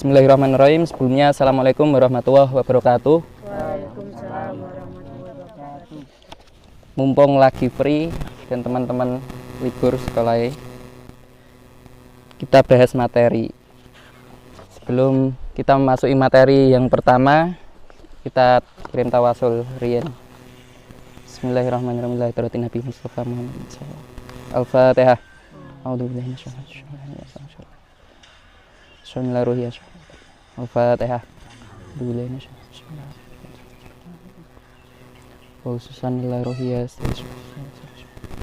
Bismillahirrahmanirrahim. Sebelumnya Assalamualaikum warahmatullahi wabarakatuh. Waalaikumsalam warahmatullahi wabarakatuh. Mumpung lagi free dan teman-teman libur sekolah, kita bahas materi. Sebelum kita memasuki materi yang pertama, kita kirim tawasul riyen. Bismillahirrahmanirrahim. Nabi Mustafa Muhammad Al-Fatihah. A'udzubillahi minasyaitonir rajim. Bismillahirrahmanirrahim. Al-Fatihah.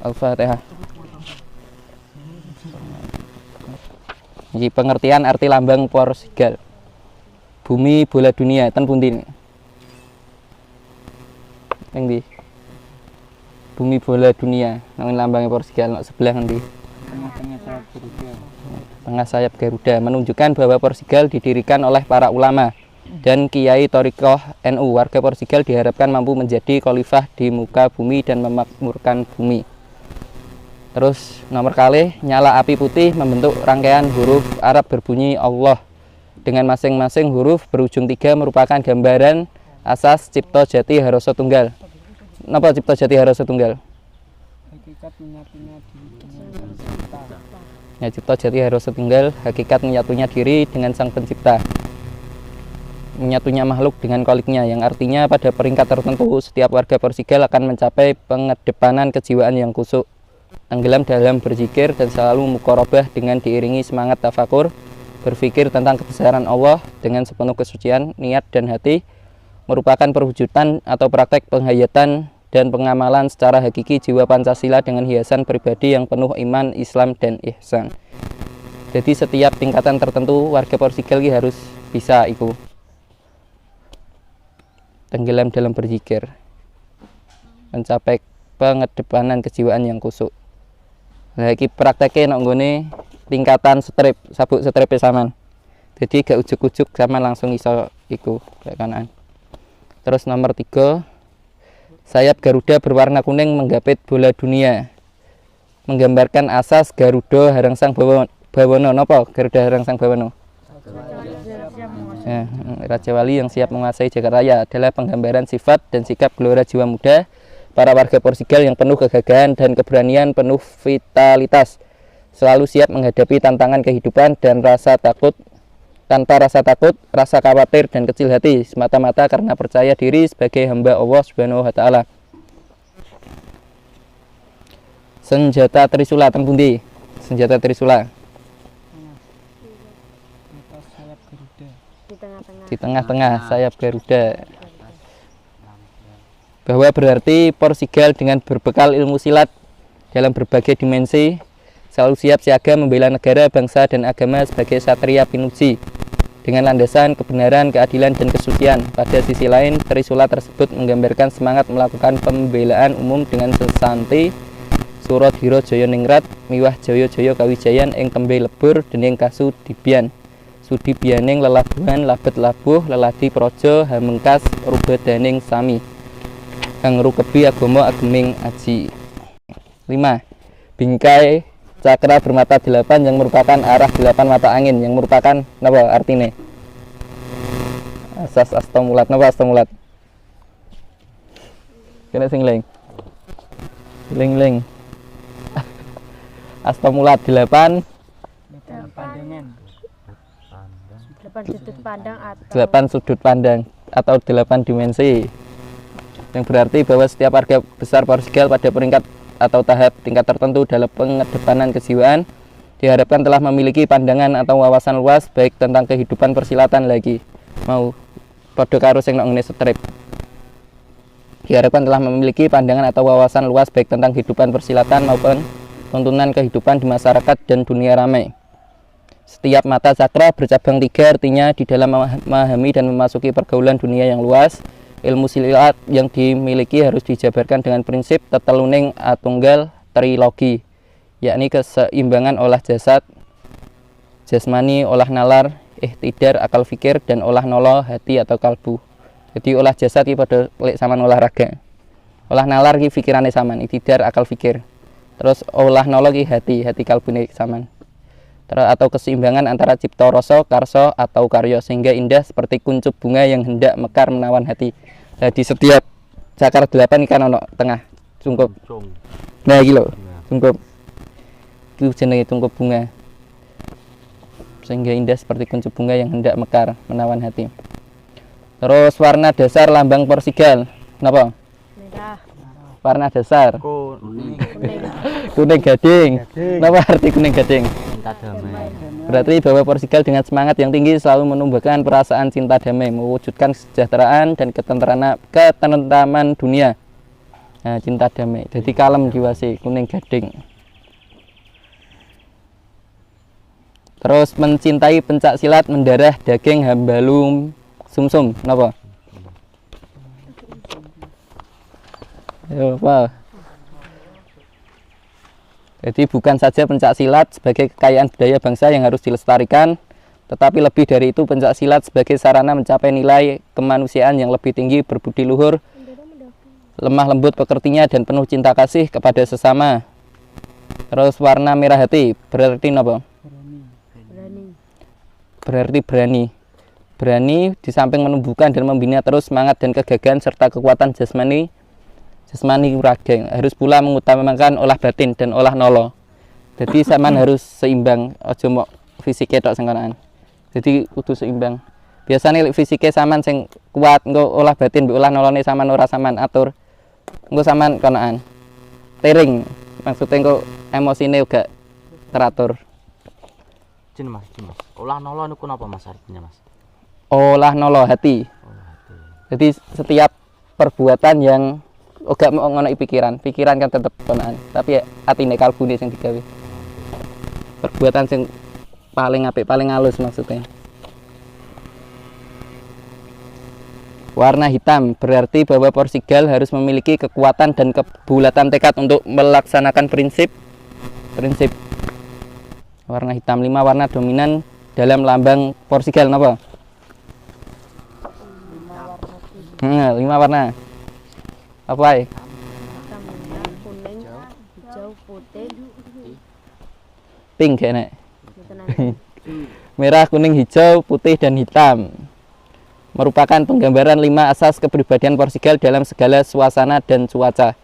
Al-Fatihah. Iki pengertian arti lambang Portugal. Bumi bola dunia ten pundi? Ning ndi? Bumi bola dunia nang lambangnya Portugal sebelah ngendi? Tengah sayap Garuda menunjukkan bahwa Portugal didirikan oleh para ulama dan kiai Thariqah NU. Warga Portugal diharapkan mampu menjadi khalifah di muka bumi dan memakmurkan bumi. Terus nomor kalih, nyala api putih membentuk rangkaian huruf Arab berbunyi Allah. Dengan masing-masing huruf berujung 3 merupakan gambaran asas cipta jati harasa tunggal. Napa cipta jati harasa tunggal? Hakikat menyatunya diri dengan Sang Pencipta. Ya, cipta jati harasa tunggal, hakikat menyatunya diri dengan Sang Pencipta. Menyatunya makhluk dengan kholiknya, yang artinya pada peringkat tertentu setiap warga Portugal akan mencapai pengedepanan kejiwaan yang kusuk, tenggelam dalam berzikir dan selalu muqarabah dengan diiringi semangat tafakur, berpikir tentang kebesaran Allah dengan sepenuh kesucian niat dan hati, merupakan perwujudan atau praktek penghayatan dan pengamalan secara hakiki jiwa Pancasila dengan hiasan pribadi yang penuh iman, Islam, dan ihsan. Jadi setiap tingkatan tertentu warga Portugal harus bisa iku tenggelam dalam berzikir, mencapai pengedepanan kejiwaan yang kusuk. Nah, iki prakteknya nek nggone tingkatan strip, sabuk strip saman. Jadi gak ujuk-ujuk sama langsung iso iku kanan. Terus nomor 3, sayap Garuda berwarna kuning menggapit bola dunia, menggambarkan asas Garuda Harangsang Bawana. Napa Garuda Harangsang Bawana? Ya, Raja Wali yang siap menguasai jagat raya adalah penggambaran sifat dan sikap gelora jiwa muda para warga Portugal yang penuh kegagahan dan keberanian, penuh vitalitas, selalu siap menghadapi tantangan kehidupan dan rasa takut, tanpa rasa takut, rasa khawatir dan kecil hati, semata-mata karena percaya diri sebagai hamba Allah Subhanahu wa taala. Senjata Trisula ten pundi? Senjata Trisula di tengah-tengah sayap Garuda. Bahwa berarti Portugal dengan berbekal ilmu silat dalam berbagai dimensi selalu siap siaga membela negara, bangsa, dan agama sebagai satria pinuji dengan landasan kebenaran, keadilan, dan kesucian. Pada sisi lain, Trisula tersebut menggambarkan semangat melakukan pembelaan umum dengan sesanti surat hiro jaya ningrat miwah jaya-jaya kawijayan ing tembe lebur dening kasu dibian sudi bianing lelabuhan labet labuh leladi projo hamengkas rubadaning sami kang rukebi agama ageming aji. 5. Bingkai cakra bermata 8 yang merupakan arah 8 mata angin yang merupakan napa artine? Asas astomulat. Napa astomulat? Kena sing ling. Ling. Astomulat 8 pandangan. 8 sudut pandang atau 8 sudut pandang atau 8 dimensi, yang berarti bahwa setiap warga besar Portugal pada peringkat atau tahap tingkat tertentu dalam pengedepanan kejiwaan diharapkan telah memiliki pandangan atau wawasan luas baik tentang kehidupan persilatan lagi mau padha karo sing nek ngene strip. Diharapkan telah memiliki pandangan atau wawasan luas baik tentang kehidupan persilatan maupun tuntunan kehidupan di masyarakat dan dunia ramai. Setiap mata cakra bercabang 3, artinya di dalam memahami dan memasuki pergaulan dunia yang luas, ilmu silat yang dimiliki harus dijabarkan dengan prinsip teteluning atunggal trilogi, yakni keseimbangan olah jasad, jasmani, olah nalar, ihtidar, akal fikir, dan olah nolo, hati atau kalbu. Jadi olah jasad ini pada saman olahraga, olah nalar ini pikirannya saman, ihtidar, akal fikir. Terus olah nolo ini hati kalbu ini saman. atau keseimbangan antara cipta rasa, karsa atau karya sehingga indah seperti kuncup bunga yang hendak mekar menawan hati. Jadi setiap cakar 8 kan ono tengah cungkup. Nah iki lho, cungkup. Itu jenenge cungkup bunga. Sehingga indah seperti kuncup bunga yang hendak mekar menawan hati. Terus warna dasar lambang Portugal. Kenapa? Merah. Warna dasar Kuning. kuning gading. Kenapa arti kuning gading? Cinta damai. Berarti bahwa Portugal dengan semangat yang tinggi selalu menumbuhkan perasaan cinta damai, mewujudkan kesejahteraan dan ketentraman dunia. Nah, cinta damai. Jadi kalem jiwa sih, kuning gading. Terus mencintai pencak silat, mendarah daging hambalum sumsum. Kenapa? Yo, apa? Jadi bukan saja pencak silat sebagai kekayaan budaya bangsa yang harus dilestarikan, tetapi lebih dari itu pencak silat sebagai sarana mencapai nilai kemanusiaan yang lebih tinggi, berbudi luhur, lemah lembut pekertinya dan penuh cinta kasih kepada sesama. Terus warna merah hati berarti apa? Berani. Berarti berani. Berani di samping menumbuhkan dan membina terus semangat dan kegagahan serta kekuatan jasmani raga, harus pula mengutamakan olah batin dan olah nolo. Jadi sampean harus seimbang, aja mok fisike tok sing konaan. Jadi kudu seimbang. Biasane lek fisike sampean sing kuat, engko olah batin mbek olah nolone sampean ora sampean atur. Engko sampean konaan. Tering, maksudnya engko emosine uga teratur. Jin mas. Olah nolo niku napa mas artinya mas? Olah nolo hati. Jadi setiap perbuatan yang gak mau ngono pikiran kan tetep konaan, tapi ya atine kalbune sing digawe. Perbuatan sing paling apik, paling halus maksudnya. Warna hitam berarti bahwa Portugal harus memiliki kekuatan dan kebulatan tekad untuk melaksanakan prinsip. Warna hitam 5 warna dominan dalam lambang Portugal napa? 5 warna. Apa ya? Hitam, merah, kuning, hijau, putih. Pink kayaknya. Mboten enten. Merah, kuning, hijau, putih, dan hitam merupakan penggambaran 5 asas kepribadian Portugal dalam segala suasana dan cuaca,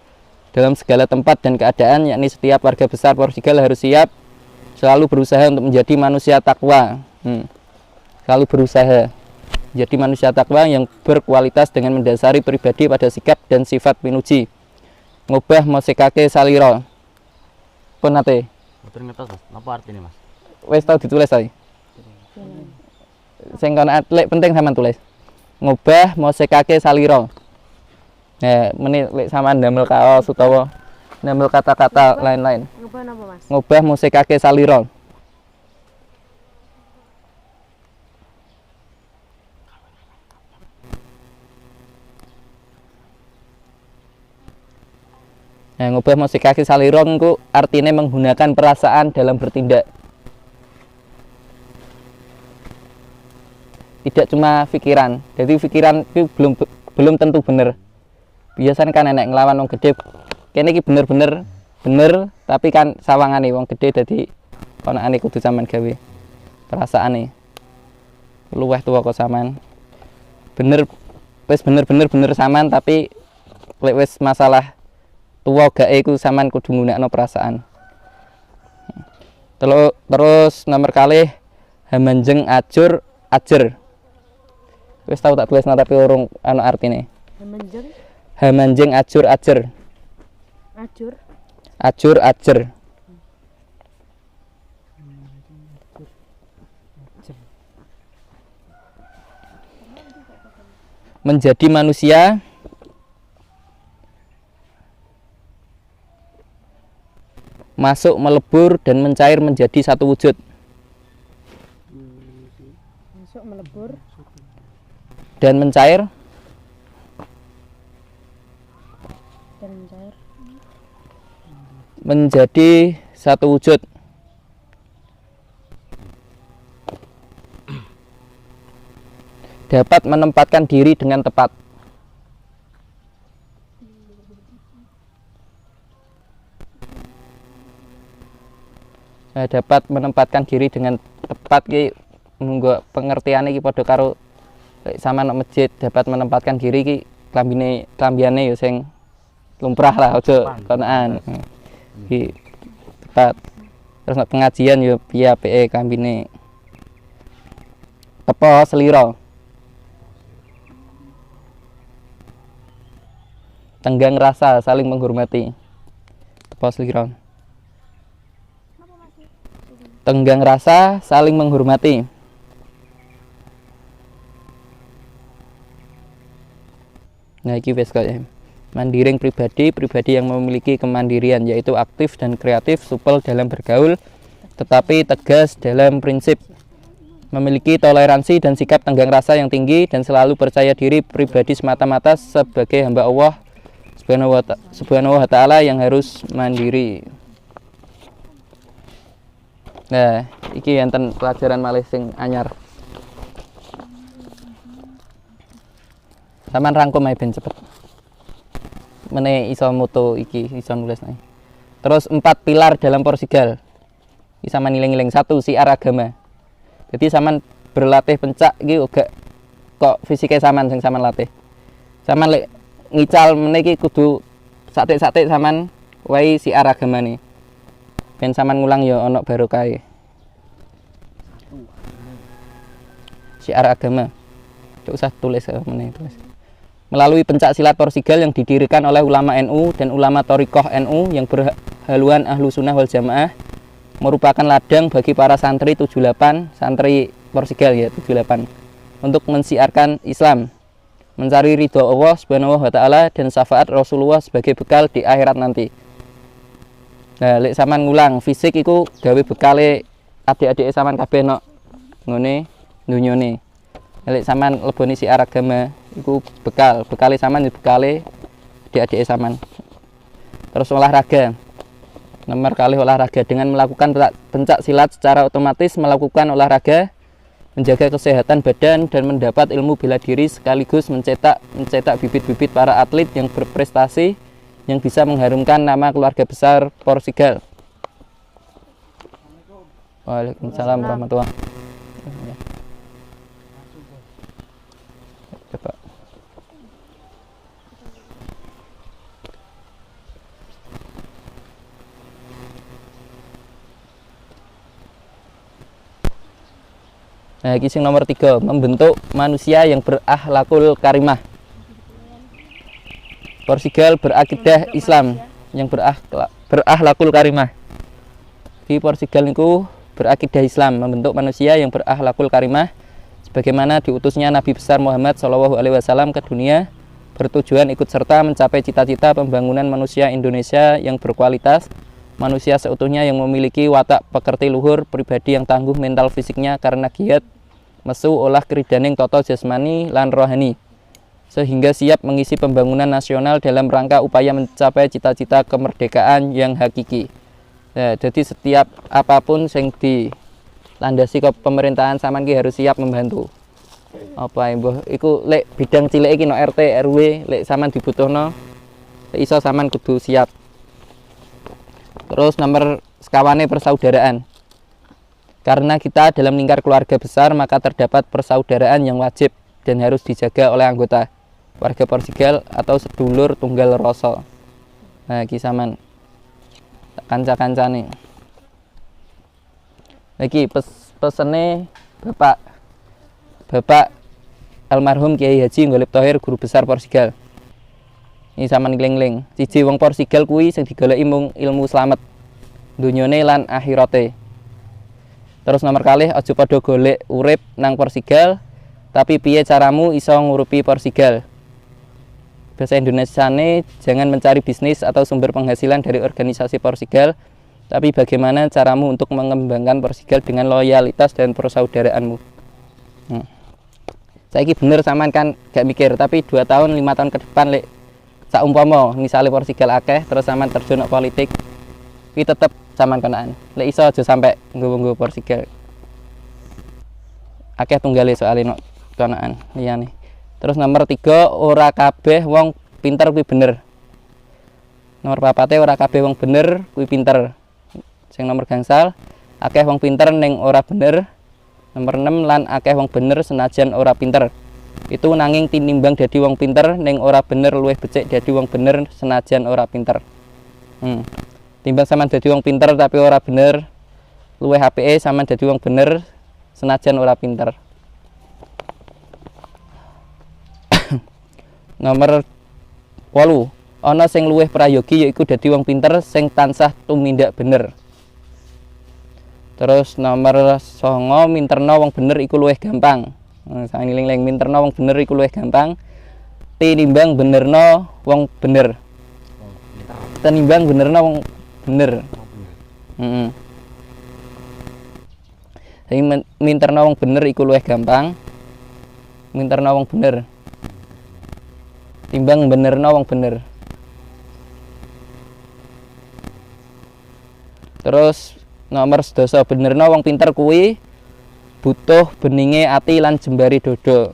dalam segala tempat dan keadaan, yakni setiap warga besar Portugal harus siap selalu berusaha untuk menjadi manusia takwa. Selalu berusaha jadi manusia takwa yang berkualitas dengan mendasari pribadi pada sikap dan sifat pinuji. Ngubah mosekake salira. Pun nate. Betul ngertos mas. Napa artinya mas? Wes tau ditulis ae. Sing kono lek penting sampean tulis. Ngubah mosekake salira. Nah, menit lek sampean ndamel kaos utawa ndamel kata-kata lain-lain. Ngubah napa mas? Ngubah mosekake salira. Nah, ngubah mosekake salira niku artinya menggunakan perasaan dalam bertindak. Tidak cuma pikiran. Jadi pikiran itu belum tentu bener. Biasanya kan enek nglawan wong gede. Kene iki bener, tapi kan sawangane wong gede dadi ponakane kudu sampean gawe. Perasaane. Luweh tuwa kok sampean. Bener sampean tapi lek wis masalah tuwa gak iku sampean kudu nggunakno perasaan. Terus nomor kalih hamanjeng ajer. Wis tau tak tulisno tapi urung ana artine. Hamanjeng ajer. Menjadi manusia masuk, melebur, dan mencair menjadi satu wujud. Masuk, melebur, dan mencair menjadi satu wujud. Dapat menempatkan diri dengan tepat. dapat menempatkan diri dengan tepat ki monggo pengertiane iki padha karo sama nang masjid dapat menempatkan diri ki klambiane ya sing lumrah lah aja konaan. Iki tepat. Terus nek pengajian ya piye apike klambine. Apa selira. Tenggang rasa saling menghormati. Apa selira. Tenggang rasa saling menghormati. Nah iki wis kok ya. Mandiring pribadi yang memiliki kemandirian yaitu aktif dan kreatif, supel dalam bergaul tetapi tegas dalam prinsip, memiliki toleransi dan sikap tenggang rasa yang tinggi dan selalu percaya diri pribadi semata-mata sebagai hamba Allah Subhanahu wa ta'ala yang harus mandiri. Nah, iki enten pelajaran malih sing anyar. Saman rangkum ae ben cepet. Mene iso moto iki iso nulis nae. Terus 4 pilar dalam Porsigal. Iki sama ngiling-ngiling 1 siar agama. Jadi saman berlatih pencak iki uga kok fisike saman sing saman latih. Saman lek ngical mene iki kudu satik-satik saman wae siar agamane. Ben saman ngulang ya ana barokahe. Siar agama. Cuk usah tulis meneh tulis. Melalui pencak silat Porsigal yang didirikan oleh ulama NU dan ulama Thariqah NU yang berhaluan Ahlu Sunnah wal Jamaah, merupakan ladang bagi para santri 78 santri Porsigal ya 78 untuk mensiarkan Islam, mencari ridho Allah Subhanahu wa ta'ala dan syafaat Rasulullah sebagai bekal di akhirat nanti. Nah, lek sampean ngulang fisik iku gawe bekale adik-adik sampean kabeh nok ngene dunyane. Lek sampean leboni siar agama iku bekale sampean bekale adik-adik sampean. Terus olahraga. Nomor kali olahraga dengan melakukan pencak silat secara otomatis melakukan olahraga, menjaga kesehatan badan dan mendapat ilmu bela diri sekaligus mencetak bibit-bibit para atlet yang berprestasi yang bisa mengharumkan nama keluarga besar Porsigal. Waalaikumsalam warahmatullahi wabarakatuh. Nah, kisah nomor 3, membentuk manusia yang berakhlakul karimah. Porsigal berakidah Islam yang berakhlakul karimah. Di Porsigal niku berakidah Islam, membentuk manusia yang berakhlakul karimah sebagaimana diutusnya Nabi besar Muhammad SAW ke dunia, bertujuan ikut serta mencapai cita-cita pembangunan manusia Indonesia yang berkualitas, manusia seutuhnya yang memiliki watak pekerti luhur, pribadi yang tangguh mental fisiknya karena giat mesu olah keridaning toto jasmani lan rohani, sehingga siap mengisi pembangunan nasional dalam rangka upaya mencapai cita-cita kemerdekaan yang hakiki. Nah, jadi setiap apapun yang dilandasi ke pemerintahan sampean ki harus siap membantu. Apa mbah iku lek bidang cilik iki no RT RW lek sampean dibutuhno iso sampean kudu siap. Terus nomor sekawane persaudaraan. Karena kita dalam lingkar keluarga besar, maka terdapat persaudaraan yang wajib dan harus dijaga oleh anggota warga Porsigal atau sedulur tunggal rasa. Nah, iki sampean kanca-kancane. Iki pesene Bapak almarhum Kiai Haji Golib Thohir, guru besar Porsigal. Ini sampean ngeling-eling. Siji wong Porsigal kuwi sing digoleki mung ilmu slamet dunyane lan akhirate. Terus nomor kalih aja padha golek urip nang Porsigal, tapi piye caramu iso ngurupi Porsigal. Bahasa Indonesiane jangan mencari bisnis atau sumber penghasilan dari organisasi Porsigal, tapi bagaimana caramu untuk mengembangkan Porsigal dengan loyalitas dan persaudaraanmu. Saiki bener sampean kan gak mikir, tapi 2 tahun 5 tahun ke depan lek saumpama misalnya Porsigal akeh terus sampean terjun politik, iki tetep sampean kenaan. Lek iso aja sampe nggo-nggo Porsigal. Akeh tunggale soalé nok kenaan liyane. Terus nomor 3, ora kabeh wong pinter kuwi bener. Nomor 4 ora kabeh wong bener kuwi pinter. Sing nomor gangsal, akeh wong pinter ning ora bener. Nomor 6 lan akeh wong bener senajan ora pinter. Itu nanging tinimbang dadi wong pinter ning ora bener luwih becik dadi wong bener senajan ora pinter. Timbang sampean dadi wong pinter tapi ora bener luwih apike sampean dadi wong bener senajan ora pinter. Nomor 8, ana sing luwih prayogi yaiku dadi wong pinter sing tansah tumindak bener. Terus nomor 9, minterno wong bener iku luwih gampang. Sang eling-eling minterno wong bener iku luwih gampang tinimbang benerno wong bener. Tinimbang benerno wong bener. Jadi minterno wong bener iku luwih gampang. Minterno wong bener timbang benerno wong bener. Terus nomor 11, benerno wong pinter kuwi butuh beninge ati lan jembari dodo.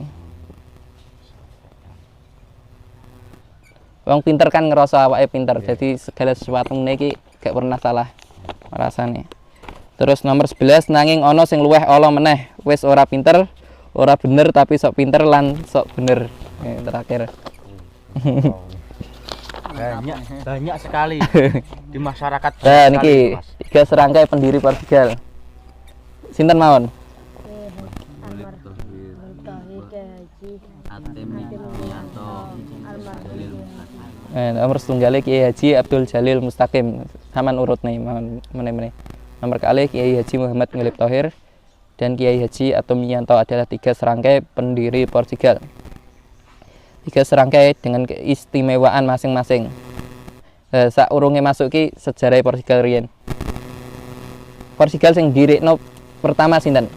Wong pinter kan ngerasa awake pinter, jadi segala sesuatu iki gak pernah salah rasane. Terus nomor 11, nanging ana sing luwih ala meneh, wis ora pinter, ora bener tapi sok pinter lan sok bener. Terakhir. Banyak sekali di masyarakat. Nah, niki 3 serangkai pendiri Portugal. Sinten mawon? Nomor setunggal Kiai Haji Abdul Jalil Mustaqim. Saman urut nih meneh-meneh. Nomor kali Kiai Haji Muhammad Ngelip Thohir dan Kiai Haji Atomiyanto adalah 3 serangkai pendiri Portugal. 3 serangkai dengan keistimewaan masing-masing. Saurunge masuk ki sejarah Portugal riyen. Portugal sing dirikno pertama sinten?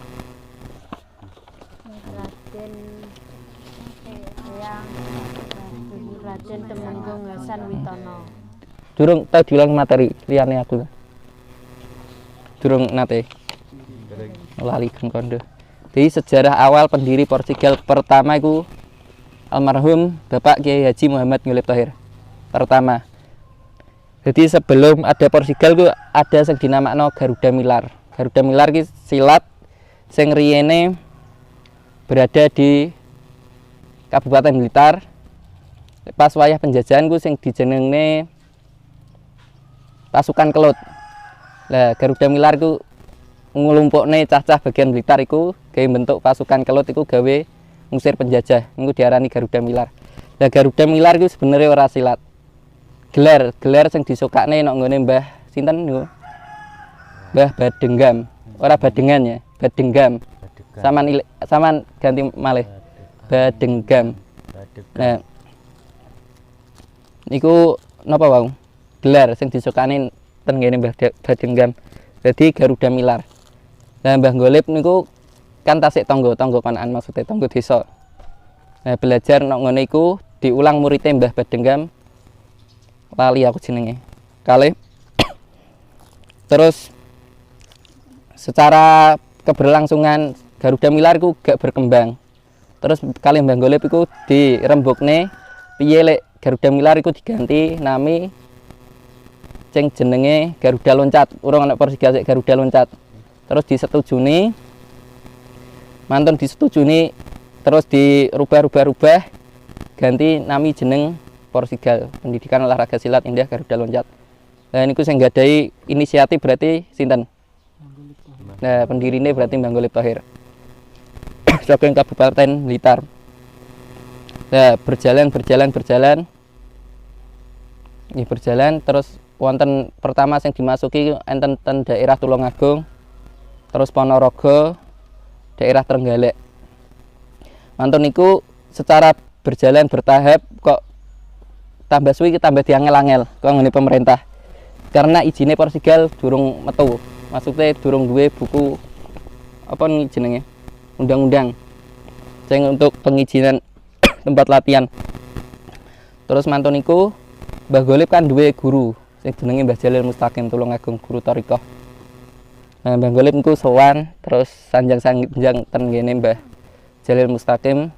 Raden Temenggung Hasan Witono. Durung tau diulang materi liyane aku. Durung nate. Lali kondo. Jadi sejarah awal pendiri Portugal pertama iku almarhum Bapak Kiai Haji Muhammad Ngelip Thohir. Pertama. Jadi sebelum ada Portugal ku ada sing dinamakno Garuda Milar. Garuda Milar ki silat sing riyene berada di Kabupaten Blitar. Pas wayah penjajahan ku sing dijenengne pasukan Kelut. Lah Garuda Milar ku nglumpukne cah-cah bagian Blitar iku gawe bentuk pasukan Kelut iku gawe ngusir penjajah. Niku diarani Garuda Milar. Lah Garuda Milar ku sebenarnya ora silat. Gelar sing disukakne nek nggone Mbah sinten niku? Mbah Badenggam. Ora Badengan ya, Badenggam. Saman ganti malih. Badenggam. Nah, niku napa wae? Gelar sing disukani ten ngene Mbah Badenggam. Dadi Garuda Milar. Lah Mbah Golip niku kan tasik tangga-tangga konaan maksudnya tangga desa. Nah, belajar nek ngene iku diulang muridé Mbah Badenggam. Lali aku jenenge. Kalih. Terus secara keberlangsungan Garuda Milar iku gak berkembang. Terus kalih Mbah Golip iku dirembukne piye lek Garuda Milar iku diganti nami sing jenenge Garuda Loncat. Urung ana Portugal sik Garuda Loncat. Terus disetujuni mantun disetujuni terus dirubah-rubah ganti nami jeneng Portugal, pendidikan olahraga silat indah Garuda Loncat. Nah niku sing nggadahi inisiatif berarti sinten? Nah pendirine berarti Mbah Golip Thohir. Saking Kabupaten Blitar. Nah berjalan terus wonten pertama sing dimasuki enten daerah Tulungagung, terus Ponorogo, daerah Trenggalek. Mantun niku secara berjalan bertahap kok tambah suwi tambah diangel-angel kok ngene pemerintah. Karena izine Portugal durung metu. Maksudnya durung duwe buku apa jenenge? Undang-undang sing untuk pengizinan tempat latihan. Terus mantun niku Mbah Golip kan duwe guru sing jenenge Mbah Jalil Mustaqim Tulungagung, guru thariqah. Nah, Mbah Golip niku sowan terus sanjang-sanjang ten ngene Mbah Jalil Mustaqim.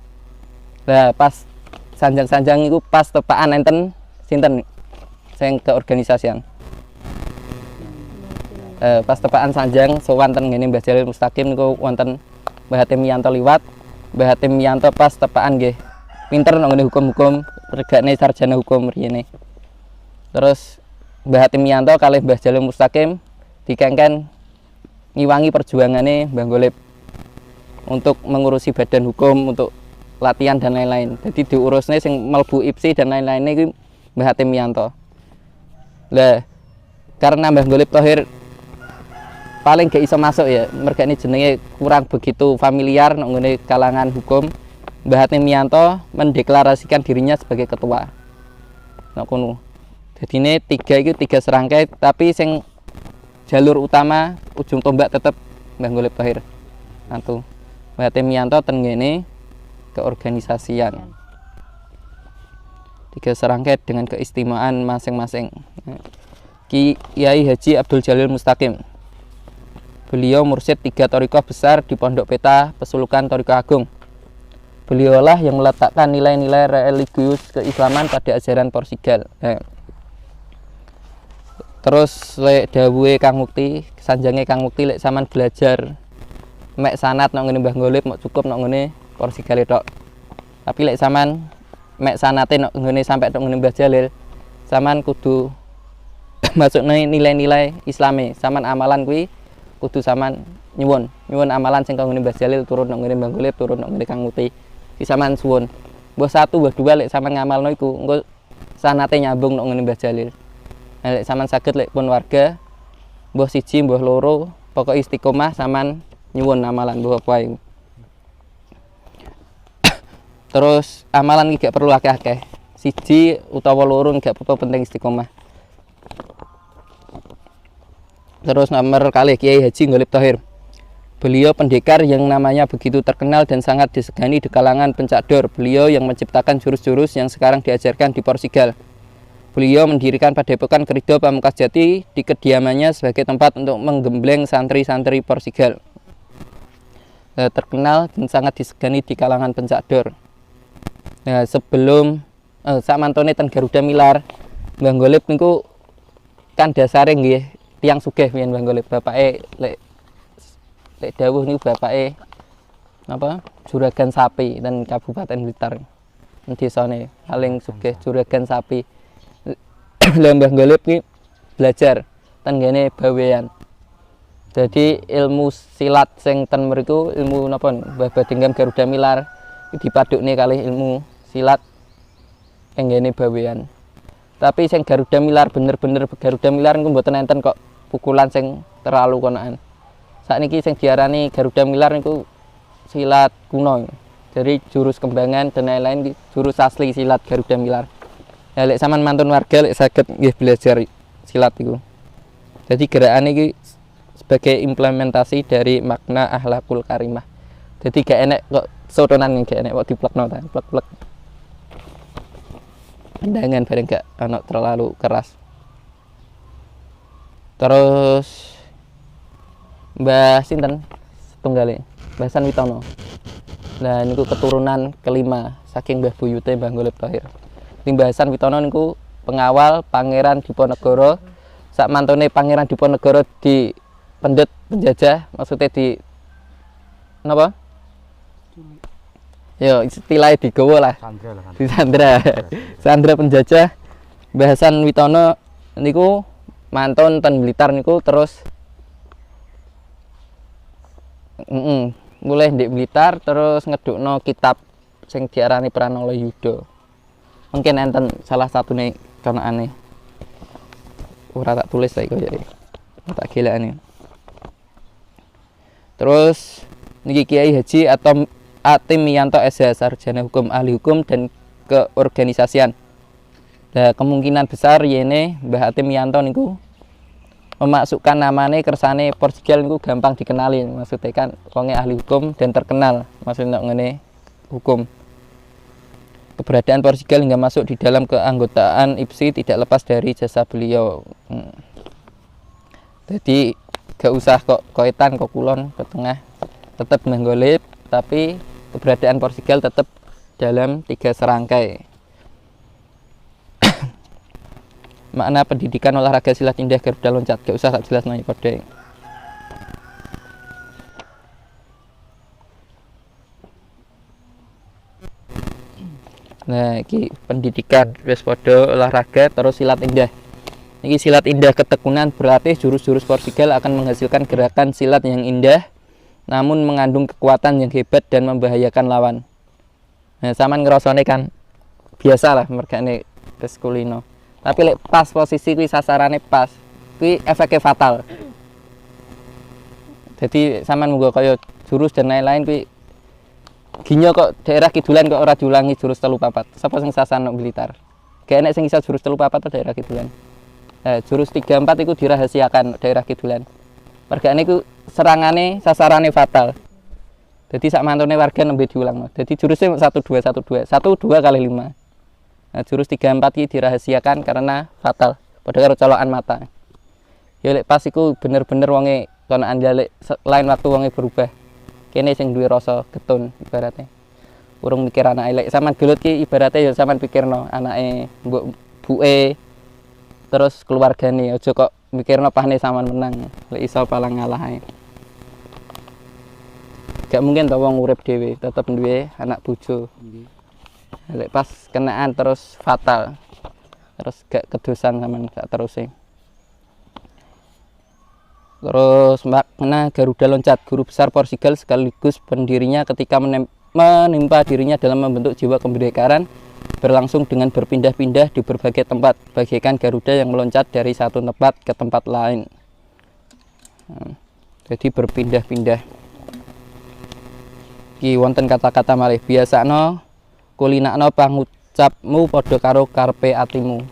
Lah pas sanjang-sanjang itu pas tepaan enten sinten sing keorganisasian. pas tepaan sanjang sowan ten ngene Mbah Jalil Mustaqim niku wonten Mbah Hatim Miyanto liwat. Mbah Hatim Miyanto pas tepaan nggih pinter nang ngene hukum-hukum, regane sarjana hukum riyene. Terus Mbah Hatim Miyanto kalih Mbah Jalil Mustaqim dikengken ngiwangi perjuangane Mbah Golib untuk mengurusi badan hukum, untuk latihan dan lain-lain. Jadi diurusnya sing melbu IPSI dan lain-lainnya itu Mbah Hatim Miyanto. Lah karena Mbah Golib Thohir paling gak iso masuk ya, mergane jenenge kurang begitu familiar nang ngene kalangan hukum. Mbah Hatim Miyanto mendeklarasikan dirinya sebagai ketua. Nah kono. Dadine tiga serangkai, tapi sing jalur utama ujung tombak tetap Mbah Golib Thohir. Nantu Mbah Hatim Miyanto ten ngene keorganisasian. 3 serangkai dengan keistimewaan masing-masing. Kiai Haji Abdul Jalil Mustaqim. Beliau mursyid 3 thariqah besar di Pondok Peta Pesulukan Thariqah Agung. Beliaulah yang meletakkan nilai-nilai religius keislaman pada ajaran Portugal. Terus lek dawuhe Kang Mukti, sanjange Kang Mukti lek sampean belajar mek sanad nang ngene Mbah Golib mok cukup nang ngene Portugal tok. Tapi lek sampean mek sanate nang ngene sampai nang ngene Mbah Jalil, sampean kudu masuk nilai-nilai Islami. Sampean amalan kuwi kudu sampean nyuwun amalan sing kanggo Mbah Jalil turun nang ngene Mbah Golib, turun nang ngene Kang Mukti. Ki sampean suwun. Mbah 1, mbah 2 lek sampean ngamalno iku engko sanate nyambung nang ngene Mbah Jalil. Nah, lek sampean saged lek pun warga mbah 1, mbah 2 pokok istiqomah sampean nyuwun amalan mbah apa iku. Terus amalan iki gak perlu akeh-akeh. 1 utawa 2 gak apa-apa, penting istiqomah. Terus nomor kali Kiai Haji Golib Thohir. Beliau pendekar yang namanya begitu terkenal dan sangat disegani di kalangan pencak dor. Beliau yang menciptakan jurus-jurus yang sekarang diajarkan di Portugal. Beliau mendirikan Padepokan Kerido Pamungkas Jati di kediamannya sebagai tempat untuk menggembleng santri-santri Portugal. Terkenal dan sangat disegani di kalangan pencak dor. Nah, sebelum sakmantone ten Garuda Milar, Mbah Golib niku kan dasare nggih tiyang sugih biyen Mbah Golib. Bapake lek dawuh niku bapake napa? Juragan Sapi dan Kabupaten Blitar. Desane paling sugih Juragan Sapi. Lah Mbah Golib ki belajar ten ngene Bawean. Jadi ilmu silat sing ten mriku ilmu napa? Mbah Badinggam Garuda Milar dipadukne kalih ilmu silat ing ngene Bawean. Tapi sing Garuda Milar bener-bener Garuda Milar niku mboten enten kok pukulan sing terlalu konaan. Sakniki sing diarani Garuda Milar niku silat kuno. Jadi jurus kembangan dan lain-lain jurus asli silat Garuda Milar. Ya lek sampean mantun warga lek saged nggih belajar silat iku. Jadi gerakan iki sebagai implementasi dari makna akhlakul karimah. Jadi gak enek kok sotonan gak enek kok diplekno ta, plek-plek. Pandangan bareng gak ana terlalu keras. Terus Mbah sinten setunggale Mbah Sanwitono. Nah niku keturunan kelima saking Mbah Buyute Mbah Golib Thohir. Mbah Sanwitono niku pengawal Pangeran Diponegoro. Sak mantune Pangeran Diponegoro di pendet penjajah, maksudnya di napa? Yo istilahnya digowo lah. Di Sandra. Sandra penjajah. Mbah Sanwitono niku mantun ten Blitar niku terus mulai di Blitar terus ngedukno kitab sing diarani Pranala Yuda. Mungkin enten salah satu nih conakane. Ora tak tulis lagi koyo tak gilane. Terus niki Kiai Haji atau Hatim Miyanto SH, sarjana hukum, ahli hukum dan keorganisasian. Nah, kemungkinan besar yene Mbah Hatim Miyanto niku memasukkan namanya kersane Portugal niku gampang dikenali, maksudnya kan wonge ahli hukum dan terkenal maksudnya ngene hukum. Keberadaan Portugal hingga masuk di dalam keanggotaan IPSI tidak lepas dari jasa beliau. Jadi gak usah kok koitan kok kulon ke tengah, tetap Mbah Golib, tapi keberadaan Portugal tetap dalam 3 serangkai. Makna pendidikan olahraga silat indah Garuda loncat gak usah tak jelas nanya kode. Nah, iki pendidikan wis padha olahraga terus silat indah. Ini silat indah ketekunan berlatih jurus-jurus Portugal akan menghasilkan gerakan silat yang indah namun mengandung kekuatan yang hebat dan membahayakan lawan. Nah, sampean ngrasane kan biasalah mergane tes kulino. Tapi lek pas posisi kuwi sasarane pas, kuwi efeknya fatal. Jadi sampean munggo kaya jurus dan lain-lain kuwi ginyo kok daerah kidulan kok ora diulangi jurus 3-4. Sapa sing sasano Blitar? Gak enek sing iso jurus 3-4 daerah kidulan. Jurus 3-4 itu dirahasiakan daerah kidulan. Mergane iku serangane sasarane fatal. Jadi sak mantune warga nembe diulang. Jadi jurusnya 1-2 kali 5. Nah, jurus 3-4 iki dirahasiakan karena fatal. Padha karo colokan mata. Ya lek pas iku bener-bener wonge kono andale lain waktu wonge berubah. Kene sing duwe rasa getun ibaratnya. Urung mikir anake lek sampean gelut ki ibaratnya ya sampean pikirno anake mbok buke terus keluargane aja kok mikirno pahne sampean menang. Lek iso palang ngalah ae. Gak mungkin to wong urip dhewe tetep duwe anak bojo. Lek pas kenaan terus fatal. Terus gak kedosan sampean gak terusé. Terus makna Garuda loncat, guru besar Portugal sekaligus pendirinya ketika menimpa dirinya dalam membentuk jiwa kemerdekaan berlangsung dengan berpindah-pindah di berbagai tempat, bagaikan Garuda yang meloncat dari satu tempat ke tempat lain. Jadi berpindah-pindah. Ki wonten kata-kata malih biasakno kulinakno pangucapmu padha karo karpe atimu.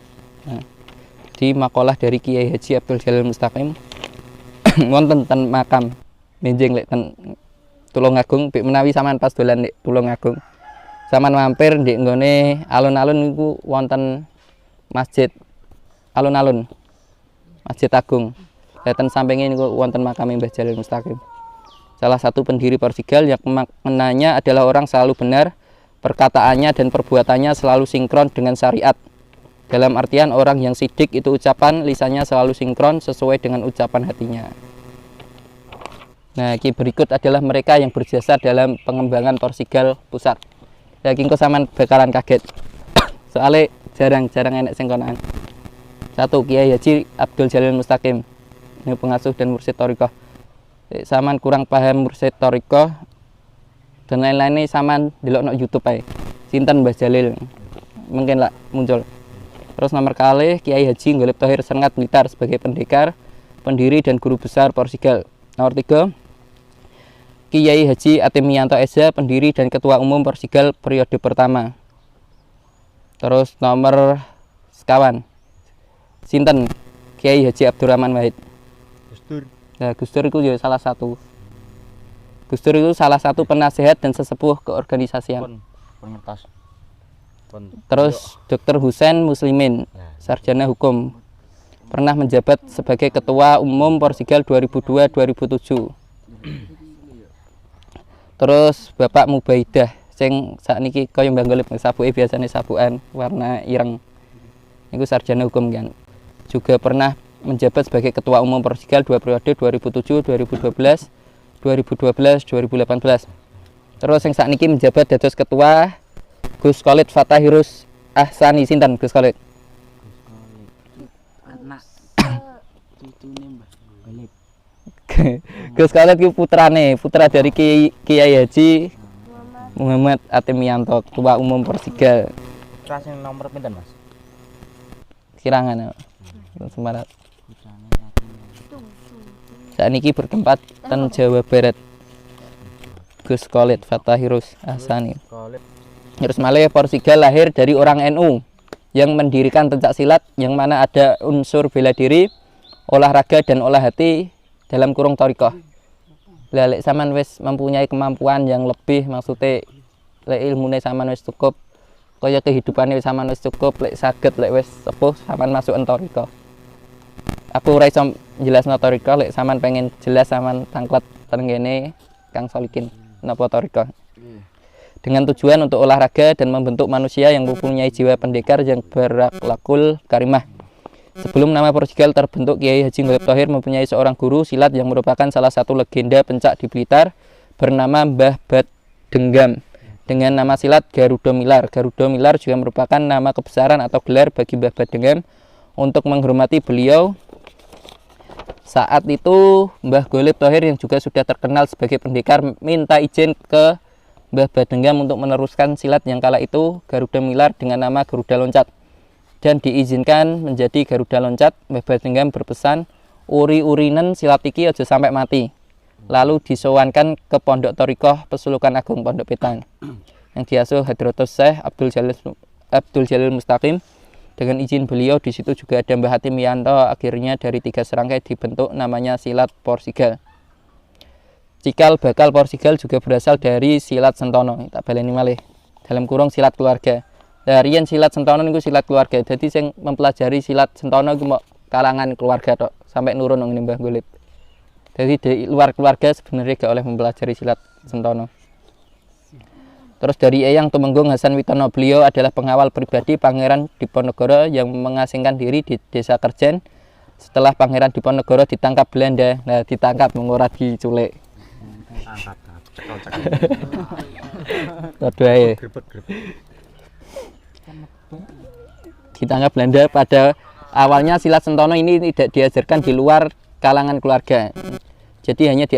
Di makalah dari Kiai Haji Abdul Jalil Mustaqim wonten ten makam menjing lek ten Tulungagung pik menawi sampean pas dolan nek Tulungagung sampean mampir ndek nggone alun-alun niku wonten masjid alun-alun Masjid Agung. Ten sampinge niku wonten makam Mbah Jalil Mustaqim. Salah satu pendiri Portugal yang maknanya adalah orang selalu benar, perkataannya dan perbuatannya selalu sinkron dengan syariat. Dalam artian orang yang sidik itu ucapan lisannya selalu sinkron sesuai dengan ucapan hatinya. Nah, berikut adalah mereka yang berjasa dalam pengembangan Portugal pusat. Ya, kengko sampean bakalan kaget. Soalnya jarang enek sing konaan. 1. Kiai Haji Abdul Jalil Mustaqim. Ini pengasuh dan mursyid thariqah. Sampean kurang paham mursyid thariqah dan lain-lainnya sampean delokno YouTube ae. Sinten Mbah Jalil. Mungkin lah muncul. Terus nomor kali Kiai Haji Golib Thohir Sengat Blitar sebagai pendekar, pendiri dan guru besar Portugal. Nomor 3 Kiai Haji Atemiyanto Eza, pendiri dan ketua umum Portugal periode pertama. Terus nomor sekawan sinten Kiai Haji Abdurrahman Wahid. Gustur. Nah, Gustur itu ya salah satu. Gustur itu salah satu penasehat dan sesepuh keorganisasian. Penyertas. Terus Dr. Husain Muslimin, sarjana hukum, pernah menjabat sebagai ketua umum Portugal 2002-2007. Terus Bapak Mubaidah, sing sakniki kaya Mbah Golib sabuke biasane sabukan warna ireng. Niku sarjana hukum kan. Juga pernah menjabat sebagai ketua umum Portugal 2 periode 2007, 2012, 2018. Terus sing sakniki menjabat dados ketua Gus Khalid Fatahirus Ahsani. Sinten Gus Khalid? Anak cutune Mbah Golib. Gus Khalid ki putra dari Kiai Haji Muhammad Atemiyanto, ketua umum Portugal. Kelas yang nomor pinten, Mas? Kirangan. Semarat. Sakniki bertempat ten Jawa Barat. Gus Khalid Fatahirus Ahsani. Terus malih Portugal lahir dari orang NU yang mendirikan pencak silat yang mana ada unsur bela diri, olahraga dan olah hati dalam kurung thariqah. Lah lek sampean wis mempunyai kemampuan yang lebih, maksudnya lek ilmune sampean wis cukup, kaya kehidupane sampean wis cukup, lek saged lek wis sepuh sampean masuk thariqah. Aku ora iso jelasno thariqah, lek sampean pengen jelas sampean tangklet ten kene Kang Solikin napa thariqah. Dengan tujuan untuk olahraga dan membentuk manusia yang mempunyai jiwa pendekar yang berakhlakul karimah. Sebelum nama Porsigal terbentuk, Kiai Haji Golib Thohir mempunyai seorang guru silat yang merupakan salah satu legenda pencak di Blitar bernama Mbah Bat Denggam dengan nama silat Garuda Milar. Garuda Milar juga merupakan nama kebesaran atau gelar bagi Mbah Bat Denggam untuk menghormati beliau. Saat itu Mbah Golib Thohir yang juga sudah terkenal sebagai pendekar minta izin ke Mbah Bat Denggam untuk meneruskan silat yang kala itu Garuda Milar dengan nama Garuda Loncat dan diizinkan menjadi Garuda Loncat. Mbah Bat Denggam berpesan, uri-urinen silat iki aja sampai mati. Lalu disowankan ke Pondok Thariqah Pesulukan Agung Pondok Petang yang diasuh Hadratus Syekh Abdul Jalil Mustaqim. Dengan izin beliau di situ juga ada Mbah Hatim Yanto. Akhirnya dari 3 serangkai dibentuk namanya silat Porsigal. Cikal bakal Porsigal juga berasal dari silat Sentono. Tak baleni malih. Dalam kurung silat keluarga. Riyen silat Sentono niku silat keluarga. Jadi sing mempelajari silat Sentono iku mok kalangan keluarga tok sampai nurun nang Mbah Golib. Jadi di luar keluarga sebenarnya gak oleh mempelajari silat Sentono. Terus dari Eyang Tumenggung Hasan Witono, beliau adalah pengawal pribadi Pangeran Diponegoro yang mengasingkan diri di Desa Kerjen setelah Pangeran Diponegoro ditangkap Belanda. Nah, ditangkap mengora diculik. Waduh ae. Ditangkap Belanda. Pada awalnya silat Sentono ini tidak diajarkan di luar kalangan keluarga. Jadi hanya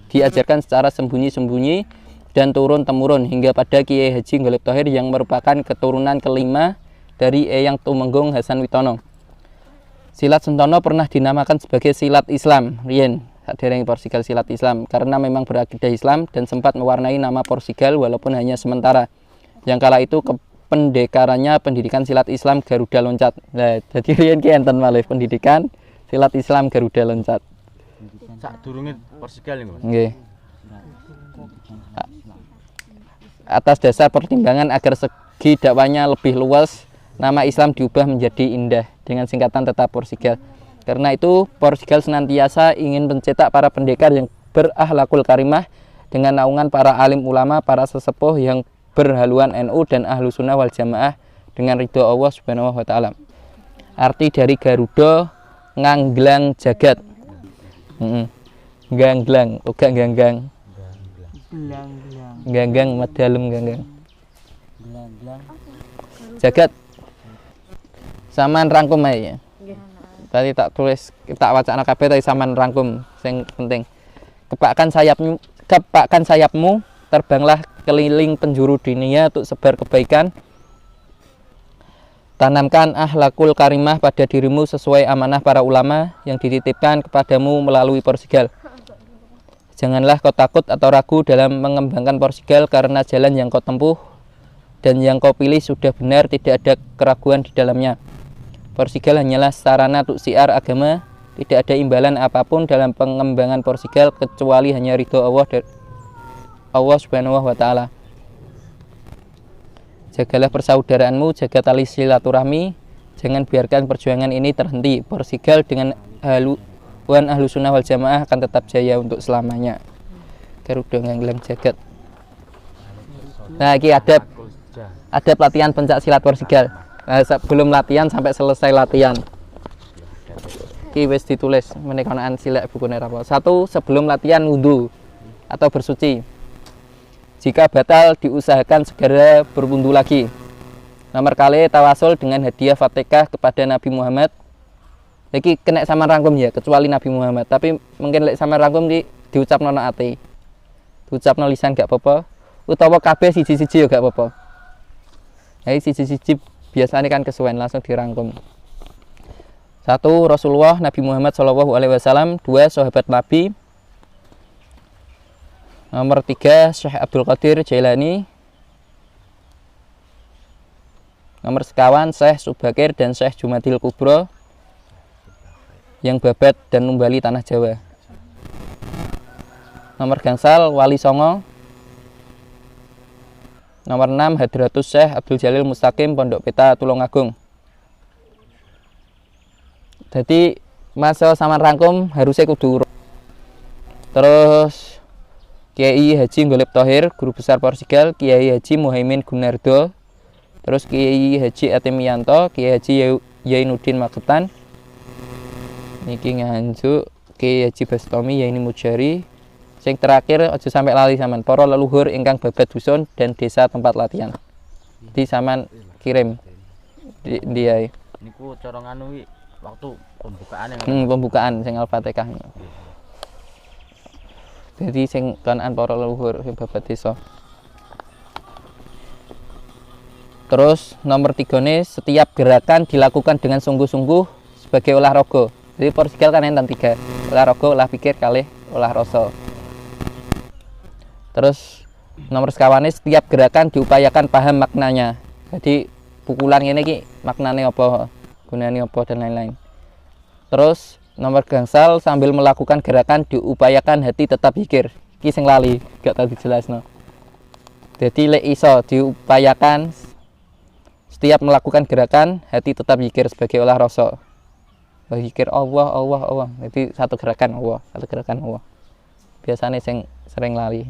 diajarkan secara sembunyi-sembunyi dan turun-temurun hingga pada Kiai Haji Golib Thohir yang merupakan keturunan kelima dari Eyang Tumenggung Hasan Witono. Silat Sentono pernah dinamakan sebagai silat Islam riyen sadereng Porsigal silat Islam karena memang berakidah Islam dan sempat mewarnai nama Porsigal walaupun hanya sementara. Yang kala itu pendekarannya pendidikan silat Islam Garuda Loncat. Nah, jadi riyen ki enten malih pendidikan silat Islam Garuda Loncat. Sadurunge Porsigal niku. Nggih. Atas dasar pertimbangan agar segi dakwanya lebih luas, nama Islam diubah menjadi Indah dengan singkatan tetap Porsigal. Karena itu Porsigal senantiasa ingin mencetak para pendekar yang berakhlakul karimah dengan naungan para alim ulama, para sesepuh yang berhaluan NU dan ahlu sunnah wal jamaah dengan ridho Allah subhanahu wa ta'ala. Arti dari Garuda ngangglang jagat. Gangglang, uga ganggang. Ganggang medalem ganggang. Jagat. Saman rangkum ae ya. Tadi tak tulis, tak wacana kabeh tapi saman rangkum sing penting. Kepakkan sayapmu, terbanglah keliling penjuru dunia untuk sebar kebaikan. Tanamkan akhlakul karimah pada dirimu sesuai amanah para ulama yang dititipkan kepadamu melalui Porsigal. Janganlah kau takut atau ragu dalam mengembangkan Porsigal karena jalan yang kau tempuh dan yang kau pilih sudah benar, tidak ada keraguan di dalamnya. Porsigal hanyalah sarana untuk siar agama, tidak ada imbalan apapun dalam pengembangan Porsigal kecuali hanya ridho Allah subhanahu wa ta'ala. Jagalah persaudaraanmu, jaga tali silaturahmi, jangan biarkan perjuangan ini terhenti. Porsigal dengan ahlu sunnah wal jamaah akan tetap jaya untuk selamanya. Garuda nganglang jagat. Nah, ini ada pelatihan pencak silat Porsigal. Nah, sebelum latihan sampai selesai latihan. Ini wis ditulis menekanaan silat buku nerapa. 1. Sebelum latihan wudu atau bersuci. Jika batal diusahakan segera berwudu lagi. Nomor kali tawasul dengan hadiah Fatihah kepada Nabi Muhammad. Iki kena sama rangkum ya, kecuali Nabi Muhammad. Tapi mungkin lek sama rangkum diucapno nang ati. Diucapno lisan gak apa-apa. Utawa kabeh siji-siji ya gak apa-apa. Hai siji-siji biasanya kan kesuwen langsung dirangkum. 1. Rasulullah Nabi Muhammad SAW. 2. Sahabat Nabi. Nomor 3. Syekh Abdul Qadir Jailani. Nomor sekawan Syekh Subakir dan Syekh Jumadil Kubro yang babat dan numbali tanah Jawa. Nomor gangsal Wali Songo. Nomor 6 Hadratus Syekh Abdul Jalil Mustaqim Pondok Peta Tulungagung. Jadi masa sama rangkum harusnya kudu. Terus Kiai Haji Golib Thohir Guru Besar Porsigal, Kiai Haji Muhaimin Gunardo, terus Kiai Haji Atemianto, Kiai Haji Yainuddin Magetan, Niki nganjuk Ki Haji Bastomi Yaini Mujari. Sing terakhir aja sampai lali sampean para leluhur ingkang babat dusun dan desa tempat latihan. Di sampean kirim dia. Niku cara nganu iki waktu pembukaan yang Pembukaan sing Al-Fatihah. Jadi sing kanan para leluhur sing babat desa. Terus nomor 3 nih, setiap gerakan dilakukan dengan sungguh-sungguh sebagai olahraga. Jadi Porsigal kan enten 3, olahraga, olah pikir, kalih olah rasa. Terus nomor sekawane, setiap gerakan diupayakan paham maknanya. Jadi pukulan ini ki maknanya apa, gunanya apa dan lain-lain. Terus nomor gangsal, sambil melakukan gerakan diupayakan hati tetap zikir. Ki sing lali, gak tau dijelasno. Jadi lek iso diupayakan setiap melakukan gerakan hati tetap zikir sebagai olah rasa. Zikir Allah, Allah, Allah. Jadi satu gerakan Allah, satu gerakan Allah. Biasanya sering lali.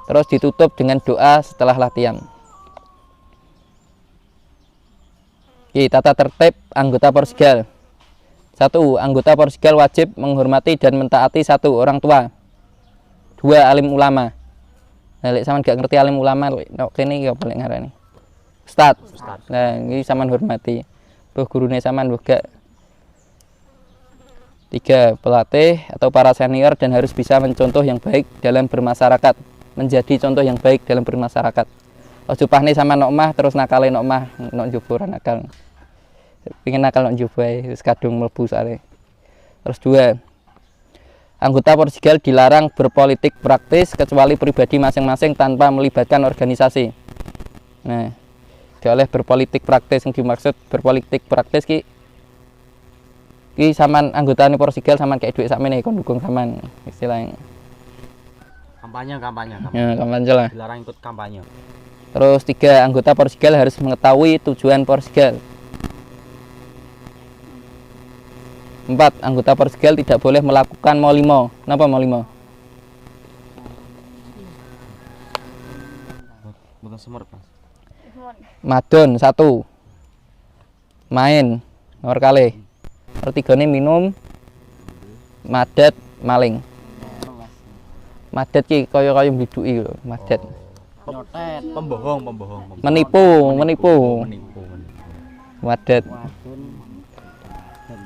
Terus ditutup dengan doa setelah latihan. Tata tertib anggota Porsigal. 1. Anggota Porsigal wajib menghormati dan mentaati 1. Orang tua. 2. Alim ulama. Nah, lek sampean gak ngerti alim ulama, kene iki apa lek ngarani? Ustad. Nah, iki sampean hormati. Mbah gurune sampean mbah gak. 3. Pelatih atau para senior dan harus bisa mencontoh yang baik dalam bermasyarakat. Menjadi contoh yang baik dalam bermasyarakat. Ojo pahne sama nok mah terus nakale nok mah, nok njaba ora nakal. Pengen nakal nok njaba wis kadung mlebu sare. Terus 2. Anggota Porsigal dilarang berpolitik praktis kecuali pribadi masing-masing tanpa melibatkan organisasi. Nah, gak oleh berpolitik praktis. Yang dimaksud berpolitik praktis ki saman anggotane Porsigal saman kayak duit sakmene kon dukung saman istilahnya. kampanye. Ya, kampanye lah. Dilarang ikut kampanye. Terus 3. Anggota Porsigal harus mengetahui tujuan Porsigal. 4. Anggota Porsigal tidak boleh melakukan molimo. Kenapa molimo? Bukan semur, Mas. Madon 1. Main nomor kali. Nomor 3 ini minum, madat, maling. Madat ki kaya mbiduki lho, madat. Nyotet. Pembohong. Menipu. Madat.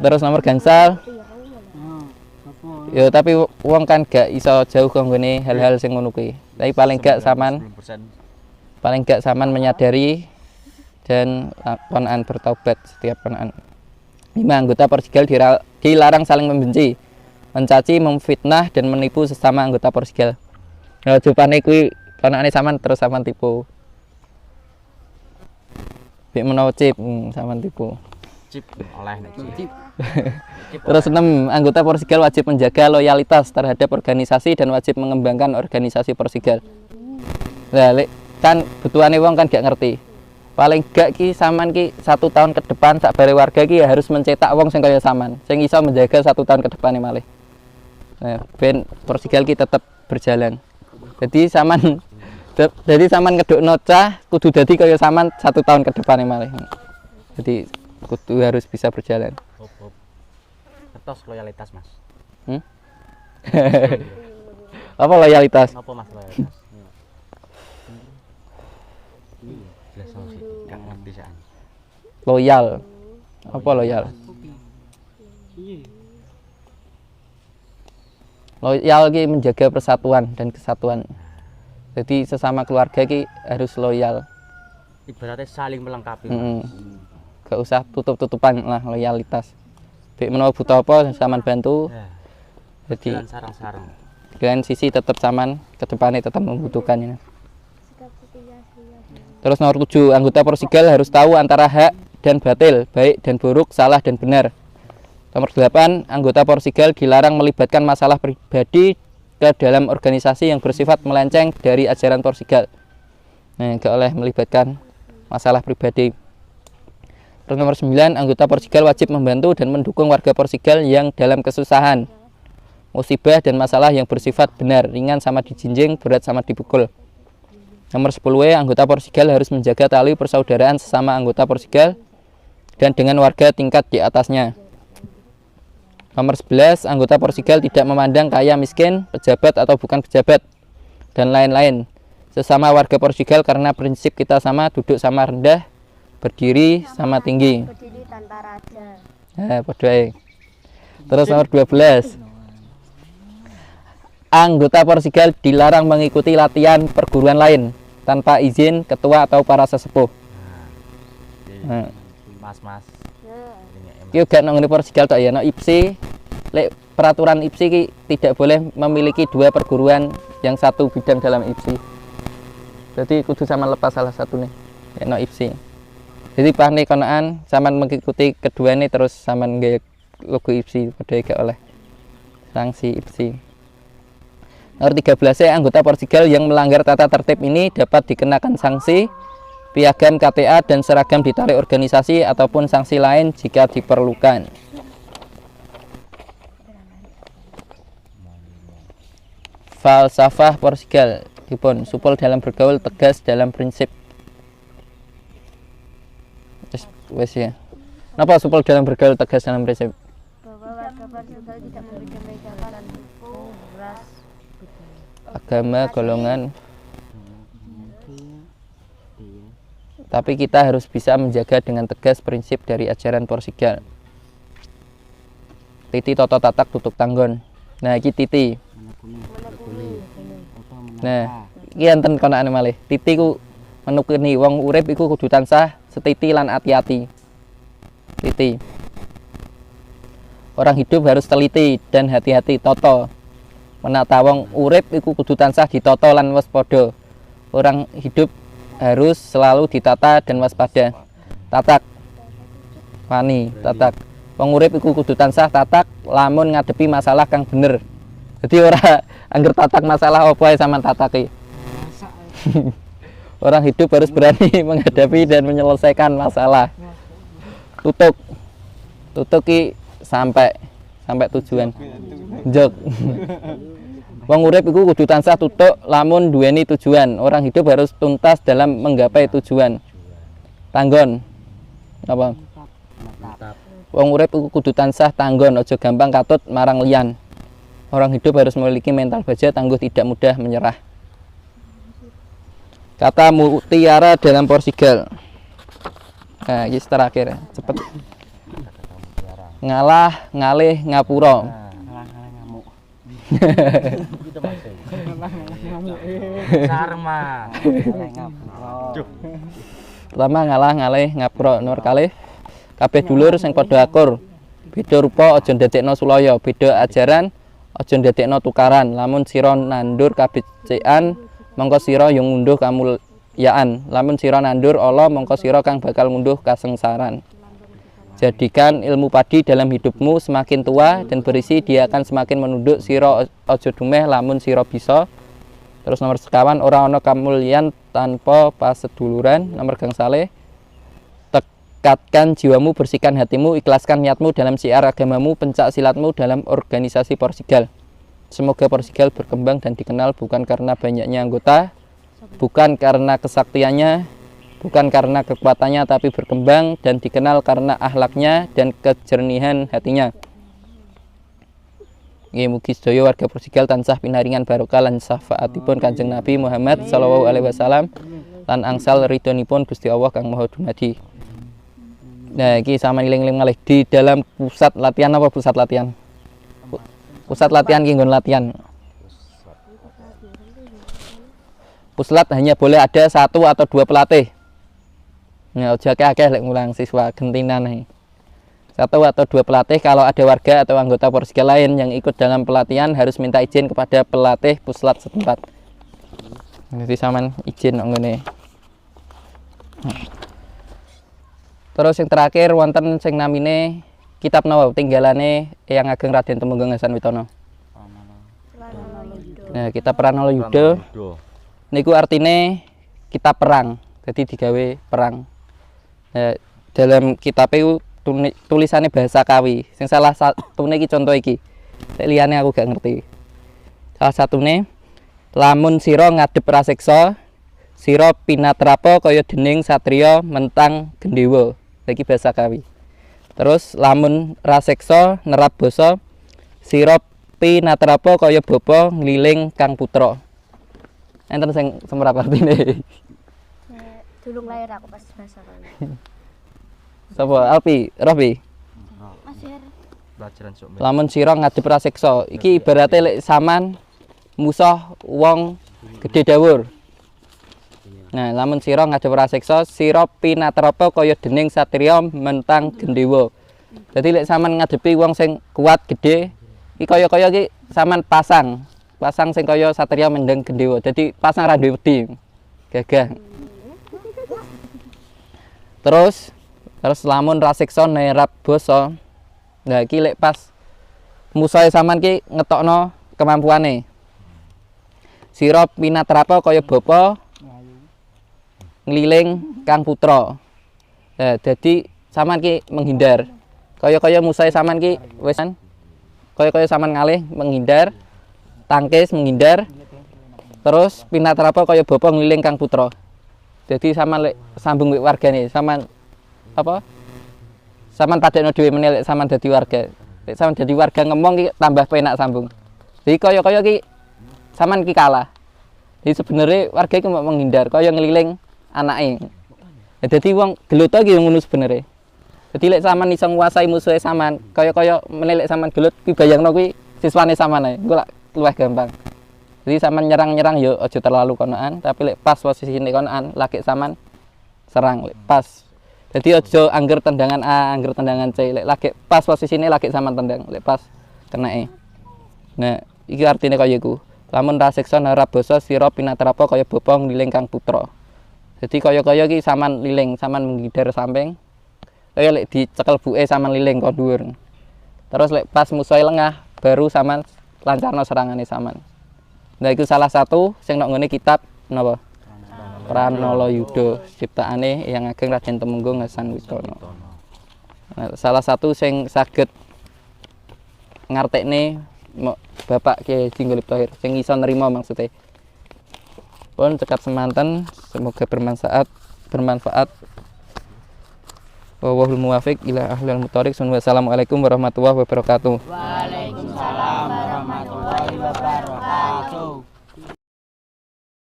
Terus nomor gangsal. Ya tapi wong kan gak iso jauh kok ngene hal-hal sing ngono kuwi. Tapi paling gak saman menyadari dan konaan bertaubat setiap konaan. 5. Anggota Porsigal dilarang saling membenci, mencaci, memfitnah dan menipu sesama anggota Porsigal. Nah, jupane kuwi konaane saman terus saman tipu. Bik menawa cip saman tipu. Cip oleh nek cip. Terus 6. Anggota Porsigal wajib menjaga loyalitas terhadap organisasi dan wajib mengembangkan organisasi Porsigal. Lah kan butuhane wong kan gak ngerti. Paling gak ki saman ki 1 tahun ke depan sak bare warga ki ya harus mencetak wong sing kaya saman, sing iso menjaga 1 tahun ke depan malih. Nah, ben Porsigal ki tetap berjalan. Jadi saman ngedukno cah kudu dadi kaya saman 1 tahun ke depan malih. Jadi kudu harus bisa berjalan. Hop. Kertas loyalitas, Mas. Apa loyalitas? Apa Mas loyalitas? Jelas sih, gak ngerti sih. Loyal. Apa loyal? Loyal ki menjaga persatuan dan kesatuan. Jadi sesama keluarga ki harus loyal. Ibaratnya saling melengkapi. Gak usah tutup-tutupan lah loyalitas. Bik menawa butuh apa saman bantu. Jadi sarang-sarang. dengan sisi tetap saman, ke depannya tetap membutuhkan ini. Terus nomor 7, anggota Porsigal harus tahu antara hak dan batil, baik dan buruk, salah dan benar. Nomor 8, anggota Porsigal dilarang melibatkan masalah pribadi ke dalam organisasi yang bersifat melenceng dari ajaran Porsigal. Nah, gak oleh melibatkan masalah pribadi. Terus nomor 9, anggota Porsigal wajib membantu dan mendukung warga Porsigal yang dalam kesusahan, musibah dan masalah yang bersifat benar, ringan sama dijinjing, berat sama dipukul. Nomor 10, anggota Porsigal harus menjaga tali persaudaraan sesama anggota Porsigal dan dengan warga tingkat di atasnya. Nomor 11, anggota Porsigal tidak memandang kaya miskin, pejabat atau bukan pejabat, dan lain-lain. Sesama warga Porsigal karena prinsip kita sama, duduk sama rendah, berdiri sama tinggi. Berdiri tanpa raja. Nah, padha ae. Terus nomor 12. Anggota Porsigal dilarang mengikuti latihan perguruan lain tanpa izin ketua atau para sesepuh. Nah. Mas-mas. Nah, Ki gak nang ngene Porsigal tok ya, no IPSI. Lek peraturan IPSI ki tidak boleh memiliki dua perguruan yang satu bidang dalam IPSI. Jadi kudu sama lepas salah satu nih. Ya no IPSI. Jadi pane konaan sampean mengikuti kedua ini terus sampean nggih logo IPSI padha gak oleh sanksi IPSI. Nomor 13, anggota Porsigal yang melanggar tata tertib ini dapat dikenakan sanksi piagam KTA dan seragam ditarik organisasi ataupun sanksi lain jika diperlukan. Falsafah Porsigal dipun supel dalam bergaul, tegas dalam prinsip. Wes ya. Napa supel dalam bergaul, tegas dalam prinsip? bahwa warga Portugal tidak membeda-bedakan suku, ras, Agama, golongan. Tapi kita harus bisa menjaga dengan tegas prinsip dari ajaran Porsigal. Titi toto tatak tutuk tanggon. Nah, iki titi. Nah, iki enten konakane malih. Titi ku menukeni wong urip iku kudu tansah setiti lan ati-ati. Titi. Orang hidup harus teliti dan hati-hati toto. Menata wong urip iku kudu tansah ditoto lan waspada. Orang hidup harus selalu ditata dan waspada. Tatak. Wani, tatak. Wong urip iku kudu tansah tatak lamun ngadepi masalah kang bener. Jadi ora angger tatak masalah apa ae sampean tataki. Orang hidup harus berani menghadapi dan menyelesaikan masalah. Tutuk. Tutuk ki sampai tujuan. Jok. Wong urip iku kudu tansah tutuk lamun duweni tujuan. Orang hidup harus tuntas dalam menggapai tujuan. Tanggon. Apa? Wong urip iku kudu tansah tanggon, aja gampang katut marang liyan. Orang hidup harus memiliki mental baja, tangguh, tidak mudah menyerah. Kata mutiara dalam Porsigal. Nah, ini terakhir, cepet. Ngalah, ngalih, ngapura. Ngalah-ngalah ngamuk. Gitu Mas. Ngalah-ngalah ngamuk. Sarma. Ngalah ngapura. Pertama ngalah, ngalih, ngapura. Nomor kalih kabeh dulur sing padha akur. Beda rupa aja ndadekno sulaya, beda ajaran aja ndadekno tukaran. Lamun sira nandur kabecikan, mongko sira yang ngunduh kamulyaan. Lamun sira nandur ala, mongko sira kang bakal ngunduh kasengsaran. Jadikan ilmu padi dalam hidupmu, semakin tua dan berisi dia akan semakin menunduk. Sira aja dumeh lamun sira bisa. Terus nomor sekawan, ora ana kamulyan tanpa paseduluran. Nomor gangsale, tekatkan jiwamu, bersihkan hatimu, ikhlaskan niatmu dalam syiar agamamu, pencak silatmu dalam organisasi Porsigal. Semoga Porsigal berkembang dan dikenal bukan karena banyaknya anggota, bukan karena kesaktiannya, bukan karena kekuatannya, tapi berkembang dan dikenal karena akhlaknya dan kejernihan hatinya. Mugi sedaya warga Porsigal tansah pinaringan barokah lan syafaatipun Kanjeng Nabi Muhammad sallallahu alaihi wasallam lan angsal ridhonipun Gusti Allah kang Maha Dumadi. Nah, iki sama eling-eling malih di dalam pusat latihan apa pusat latihan? Pusat latihan ki nggon latihan. Pusat hanya boleh ada 1 atau 2 pelatih. Nah, aja akeh lek ngulang siswa gentinan nih. 1 atau 2 pelatih. Kalau ada warga atau anggota Porsigal lain yang ikut dalam pelatihan harus minta izin kepada pelatih pusat setempat. Jadi sampean izin ngene. Terus yang terakhir wonten sing namine kitab napa tinggalane Eyang Ageng Raden Temenggung Hasan Witono. Nah, kitab Pranala Yuda niku artine kitab perang. Jadi digawe perang. Nah, dalam kitab itu tulisannya bahasa Kawi. Sing salah satune iki contoh iki. Lek liyane aku gak ngerti. Salah satune lamun sira ngadep raseksa, sira pinatrapa kaya dening satriya mentang gendhewa. Iki bahasa Kawi. Terus lamun raseksa nerap basa, sira pinatrapa kaya bapa ngliling kang putra. Enten sing semrap artine. Dulung lahir aku pas bahasa kan. Sapa? Alpi, Robi. Masih Pelajaran sok. Lamun sira ngadep raseksa, iki ibarate lek saman musuh wong gedhe dawur. Nah, lamun sira ngadep raseksa, sira pinatrapa kaya dening satriya mentang gendhewa. Dadi lek saman ngadepi wong sing kuat gedhe, iki kaya-kaya iki saman pasang sing kaya satriya mendeng gendhewa. Dadi pasang ra duwe wedi. Gagah. Terus lamun raseksa nerap basa. Nah, iki lek pas musuhe saman ki ngetokno kemampuane. Sira pinatrapa kaya bapa ngliling kang putra. Nah, dadi saman ki menghindar. Kaya-kaya musuhe saman ki wis kaya-kaya saman ngalih menghindar, tangkis menghindar. Terus pinatrapa kaya bapa ngliling kang putra. Dadi saman lek sambung wek wargane, saman apa? Saman padakno dhewe meneh lek saman dadi warga. Lek saman dadi warga ngomong ki tambah penak sambung. Jadi kaya-kaya ki saman ki kalah. Jadi sebenarnya warga ki mau menghindar, kaya ngeliling anake. Dadi wong gelut ki ngono sebenarnya. Jadi lek saman iso nguasai musuhe saman, kaya-kaya meneh lek saman gelut ki bayangno kuwi siswane saman ae. Engko lak luwih gampang. Jadi saman nyerang-nyerang yo aja terlalu konoan, tapi lek pas posisine konoan lagi saman serang lek pas. Jadi aja angger tendangan A, angger tendangan C, lek lagi pas posisine lagi saman tendang, lek pas kenake. Nah, iki artine kaya iku. Lamun raseksa narap basa sira pinatrapa kaya bapa ngliling kang putra. Jadi kaya-kaya iki saman liling, saman menghindar samping. Kaya lek dicekel buke saman liling kok dhuwur. Terus lek pas musuhe lengah baru saman lancarno serangane saman. Nah, itu salah satu sing nang ngene kitab napa? Pranala Yuda, ciptaane Yang Ageng Raden Temenggung Hasan Witono. Nah, salah satu sing saged ngartekne Bapak Kyai Jinggolip Thohir, sing iso nerima maksudnya. Pun cekap semanten, semoga bermanfaat. Wallahul muwaffiq ila ahlil muthoriq. Wassalamualaikum warahmatullahi wabarakatuh.